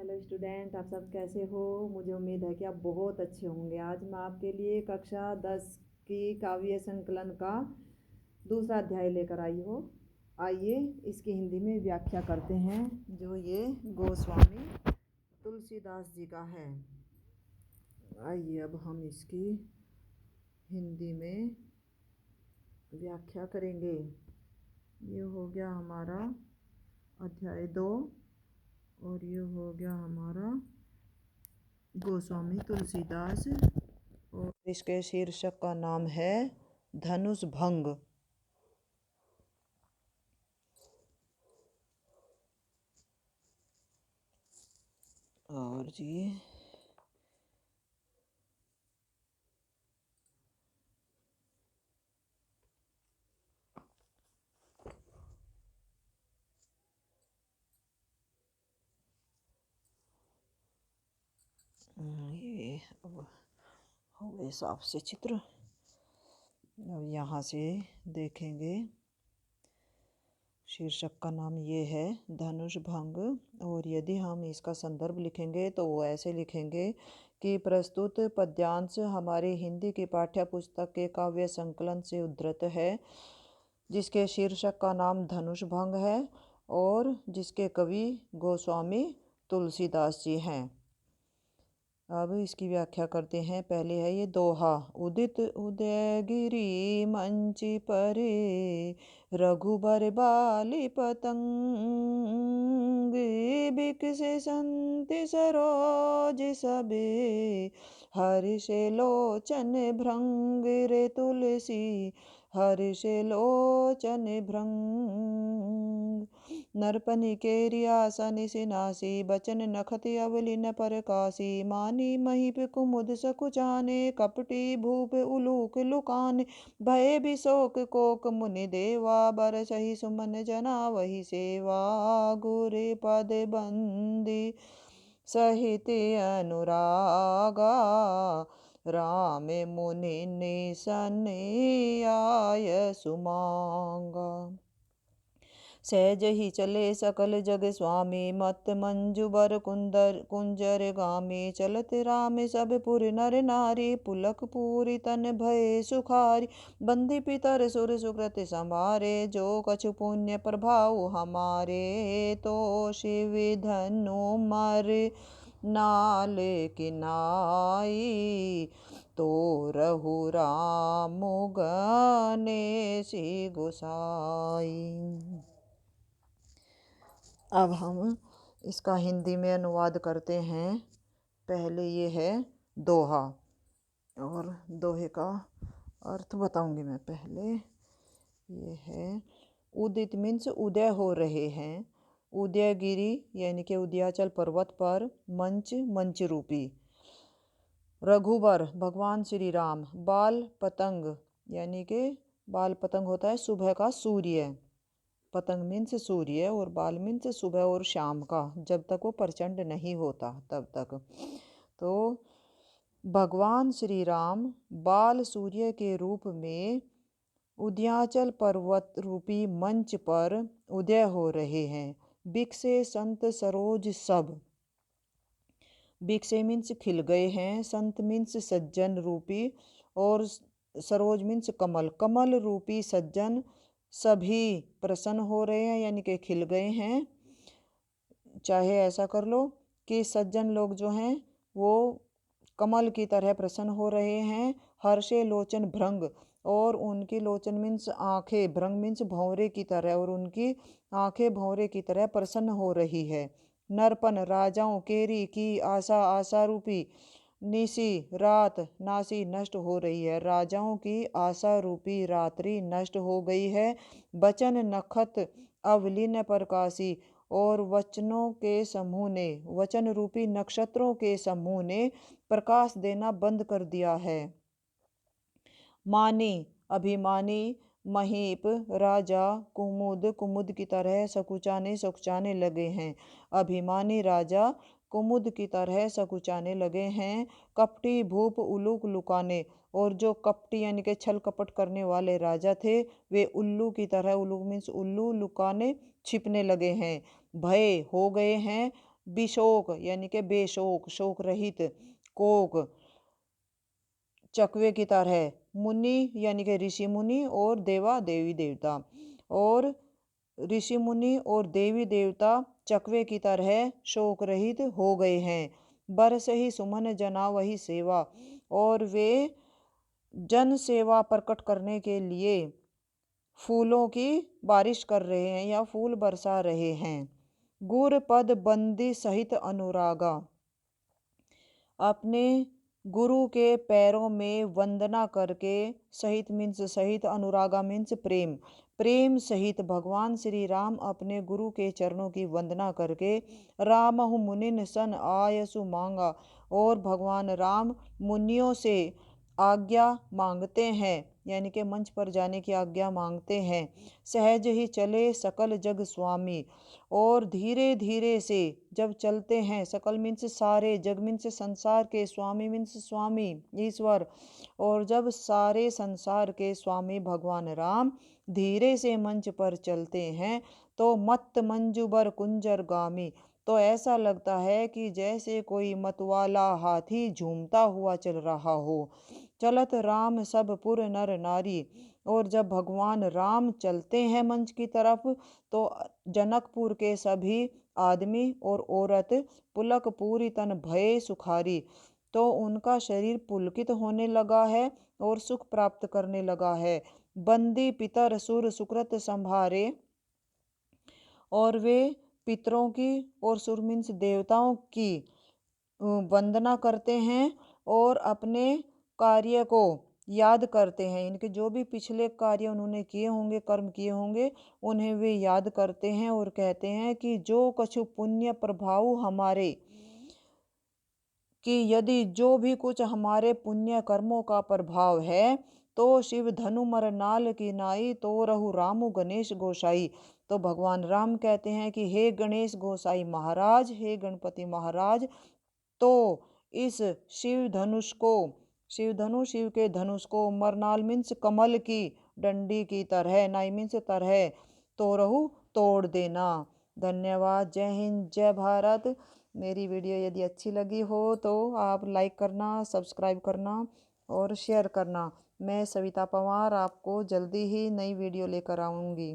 Hello student, आप सब कैसे हो। मुझे उम्मीद है कि आप बहुत अच्छे होंगे। आज मैं आपके लिए कक्षा 10 की काव्य संकलन का दूसरा अध्याय लेकर आई हूँ। आइए इसकी हिंदी में व्याख्या करते हैं, जो ये गोस्वामी तुलसीदास जी का है। आइए अब हम इसकी हिंदी में व्याख्या करेंगे। ये हो गया हमारा अध्याय 2 और ये हो गया हमारा गोस्वामी तुलसीदास, और इसके शीर्षक का नाम है धनुष भंग। और जी ये अब हो गए साफ से चित्र। अब यहाँ से देखेंगे, शीर्षक का नाम ये है धनुष भंग। और यदि हम इसका संदर्भ लिखेंगे तो वो ऐसे लिखेंगे कि प्रस्तुत पद्यांश हमारी हिंदी की पाठ्य पुस्तक के काव्य संकलन से उद्धृत है, जिसके शीर्षक का नाम धनुष भंग है और जिसके कवि गोस्वामी तुलसीदास जी हैं। अब इसकी व्याख्या करते हैं। पहले है ये दोहा। उदित उदयगिरी मंच परे, रघुबर बाली पतंग, बिकसे संत सरोज सबे, हर्ष लोचन भृंग रे तुलसी, हर्ष लोचन भृंग। नरपनि केरी आसा निसिनासी, बचन नखति अवलिन परकासी, मानी महीप कुमुद सकुचाने, कपटी भूप उलूक लुकाने, भय बिशोक कोक मुनि देवा, बरसहि सुमन जना वही सेवा, गुरे पद बंदी सहित अनुरागा, राम मुनि निसन आय सुमांगा। सहज ही चले सकल जग स्वामी, मत मंजू बर कुंजर गामी, चलत राम सब पुर नर नारी, पुलक पूरी तन भय सुखारी, बंदी पितर सुर सुकृत संभारे, जो कछु पुण्य प्रभाव हमारे, तो शिव धनु मर नाल किनाई, तो रहु राम गणेशी गोसाई। अब हम इसका हिंदी में अनुवाद करते हैं। पहले ये है दोहा, और दोहे का अर्थ बताऊंगी मैं। पहले ये है उदित मीन्स उदय हो रहे हैं, उदयगिरी यानी कि उदयाचल पर्वत पर, मंच मंच रूपी, रघुबर भगवान श्री राम, बाल पतंग यानी कि बाल पतंग होता है सुबह का सूर्य, पतंग मीन्स सूर्य, और बाल मीन्स सुबह और शाम का, जब तक वो प्रचंड नहीं होता तब तक। तो भगवान श्री राम बाल सूर्य के रूप में उदयाचल पर्वत रूपी मंच पर उदय हो रहे हैं। बिकसे संत सरोज सब, बिकसे मीन्स खिल गए हैं, संत मीन्स सज्जन रूपी, और सरोज मीन्स कमल, कमल रूपी सज्जन सभी प्रसन्न हो रहे हैं यानी कि खिल गए हैं। चाहे ऐसा कर लो कि सज्जन लोग जो हैं वो कमल की तरह प्रसन्न हो रहे हैं। हर्षे लोचन भृंग, और उनकी लोचन मीन्स आंखें, भृंग मीन्स भंवरे की तरह, और उनकी आंखें भंवरे की तरह प्रसन्न हो रही है। नरपन राजाओं केरी की आशा, आशा रूपी, निसी रात नासी नष्ट हो रही है, राजाओं की आशा रूपी रात्रि नष्ट हो गई है। बचन नखत अवलिन प्रकाशी, और वचनों के समूह ने, वचन रूपी नक्षत्रों के समूह ने प्रकाश देना बंद कर दिया है। मानी अभिमानी, महीप राजा कुमुद, कुमुद की तरह सकुचाने सकुचाने लगे हैं। अभिमानी राजा कुमुद की तरह सकुचाने लगे हैं। कपटी भूप उल्लू लुकाने, और जो कपटी यानी कि छल कपट करने वाले राजा थे वे उल्लू की तरह, उल्लू मीन्स उल्लू, लुकाने छिपने लगे हैं। भय हो गए हैं, बिशोक यानी कि बेशोक, शोक रहित। कोक चकवे की तरह। मुनि यानी कि ऋषि मुनि और देवा देवी देवता। और ऋषि मुनि और देवी देवता चकवे की तरह शोक रहित हो गए हैं। बरस ही सुमन जना वही सेवा, और वे जन सेवा प्रकट करने के लिए फूलों की बारिश कर रहे हैं या फूल बरसा रहे हैं। गुर पद बंदी सहित अनुरागा, अपने गुरु के पैरों में वंदना करके, सहित मीन्स सहित, अनुरागा मीन्स प्रेम, प्रेम सहित भगवान श्री राम अपने गुरु के चरणों की वंदना करके रामहु मुनिन सन आयसु मांगा, और भगवान राम मुनियों से आज्ञा मांगते हैं यानी कि मंच पर जाने की आज्ञा मांगते हैं। सहज ही चले सकल जग स्वामी, और धीरे धीरे से जब चलते हैं, सकल मीन्स सारे, जग मीन्स संसार के, स्वामी मीन्स स्वामी ईश्वर, और जब सारे संसार के स्वामी भगवान राम धीरे से मंच पर चलते हैं तो मत मंजुबर कुंजर गामी, तो ऐसा लगता है कि जैसे कोई मतवाला हाथी झूमता हुआ चल रहा हो। चलत राम सब पुर नर नारी, और जब भगवान राम चलते हैं मंच की तरफ तो जनकपुर के सभी आदमी और औरत पुलक पूरी तन भय सुखारी, तो उनका शरीर पुलकित होने लगा है और सुख प्राप्त करने लगा है। बंदी पितर सुर सुकृत संभारे, और वे पितरों की और सुर मीन्स देवताओं की वंदना करते हैं और अपने कार्य को याद करते हैं। इनके जो भी पिछले कार्य उन्होंने किए होंगे, कर्म किए होंगे, उन्हें वे याद करते हैं और कहते हैं कि जो कछु पुण्य प्रभाव हमारे, कि यदि जो भी कुछ हमारे पुण्य कर्मों का प्रभाव है, तो शिव धनु मर नाल की नाई, तो रहु रामु गणेश गोसाई। तो भगवान राम कहते हैं कि हे गणेश गोसाई महाराज, हे गणपति महाराज, तो इस शिव धनुष को, शिव धनुष, शिव के धनुष को, मरनाल मीन्स कमल की डंडी की तरह, नाई मीन्स तरह, तो रहु तोड़ देना। धन्यवाद। जय हिंद, जय भारत। मेरी वीडियो यदि अच्छी लगी हो तो आप लाइक करना, सब्सक्राइब करना और शेयर करना। मैं सविता पवार आपको जल्दी ही नई वीडियो लेकर आऊँगी।